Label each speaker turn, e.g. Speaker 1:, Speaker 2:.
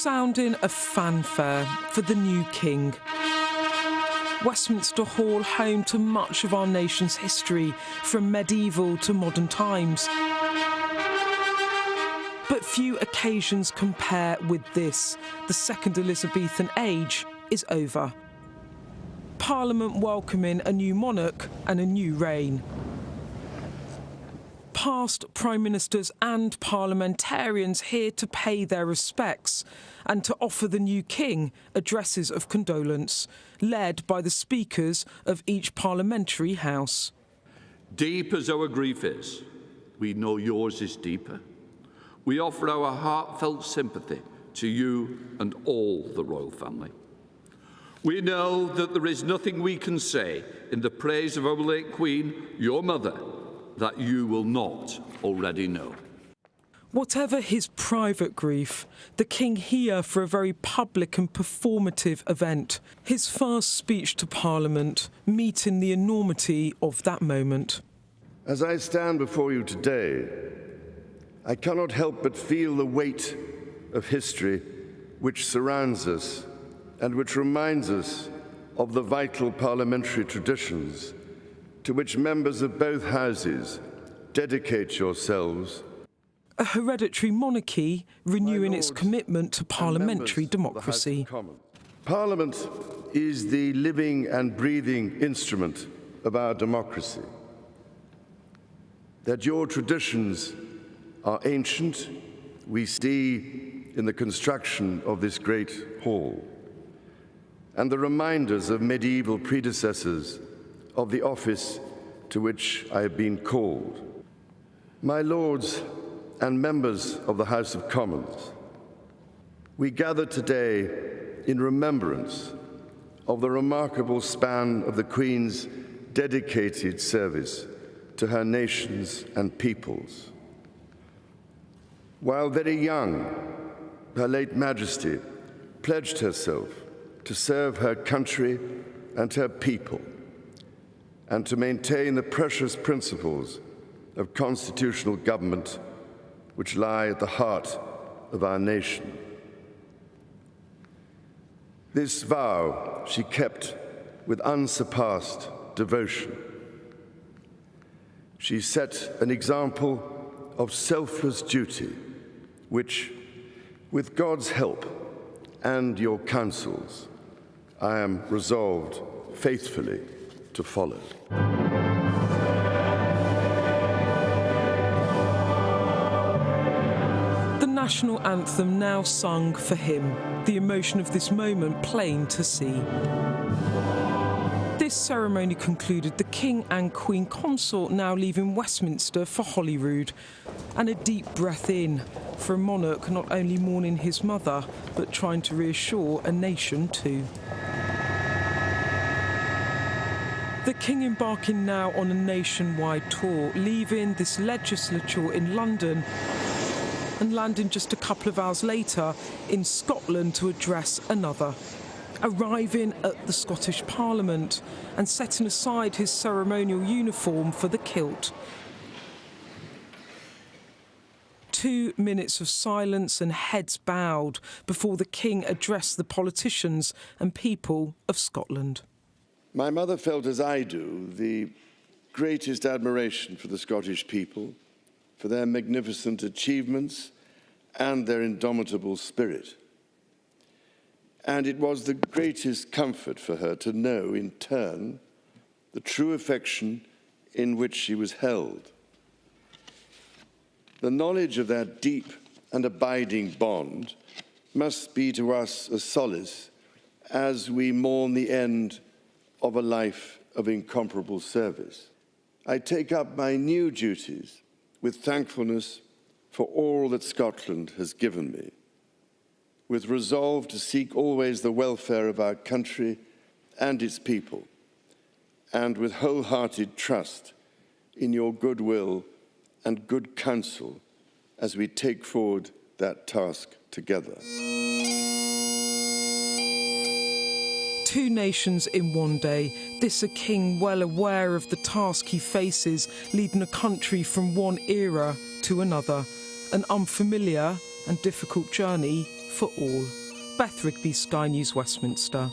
Speaker 1: sounding of fanfare for the new king. Westminster Hall, home to much of our nation's history, from medieval to modern times. But few occasions compare with this. The second Elizabethan age is over. Parliament welcoming a new monarch and a new reign. Past Prime Ministers and parliamentarians here to pay their respects and to offer the new king addresses of condolence, led by the speakers of each parliamentary house.
Speaker 2: Deep as our grief is, we know yours is deeper. We offer our heartfelt sympathy to you and all the royal family. We know that there is nothing we can say in the praise of our late Queen, your mother, that you will not already know.
Speaker 1: Whatever his private grief, the king here for a very public and performative event. His first speech to Parliament, meeting the enormity of that moment.
Speaker 3: As I stand before you today, I cannot help but feel the weight of history which surrounds us and which reminds us of the vital parliamentary traditions to which members of both houses dedicate yourselves.
Speaker 1: A hereditary monarchy renewing its commitment to parliamentary democracy.
Speaker 3: Parliament is the living and breathing instrument of our democracy. That your traditions are ancient, we see in the construction of this great hall, and the reminders of medieval predecessors of the office to which I have been called. My lords and members of the House of Commons, we gather today in remembrance of the remarkable span of the Queen's dedicated service to her nations and peoples. While very young, Her late Majesty pledged herself to serve her country and her people, and to maintain the precious principles of constitutional government which lie at the heart of our nation. This vow she kept with unsurpassed devotion. She set an example of selfless duty, which, with God's help and your counsels, I am resolved faithfully to follow.
Speaker 1: The national anthem now sung for him, the emotion of this moment plain to see. This ceremony concluded, the King and Queen Consort now leaving Westminster for Holyrood, and a deep breath in for a monarch not only mourning his mother, but trying to reassure a nation too. The King embarking now on a nationwide tour, leaving this legislature in London and landing just a couple of hours later in Scotland to address another. Arriving at the Scottish Parliament and setting aside his ceremonial uniform for the kilt. 2 minutes of silence and heads bowed before the King addressed the politicians and people of Scotland.
Speaker 3: My mother felt, as I do, the greatest admiration for the Scottish people, for their magnificent achievements and their indomitable spirit. And it was the greatest comfort for her to know, in turn, the true affection in which she was held. The knowledge of that deep and abiding bond must be to us a solace as we mourn the end of a life of incomparable service. I take up my new duties with thankfulness for all that Scotland has given me, with resolve to seek always the welfare of our country and its people, and with wholehearted trust in your goodwill and good counsel as we take forward that task together.
Speaker 1: 2 nations in one day, this a king well aware of the task he faces, leading a country from one era to another, an unfamiliar and difficult journey for all. Beth Rigby, Sky News, Westminster.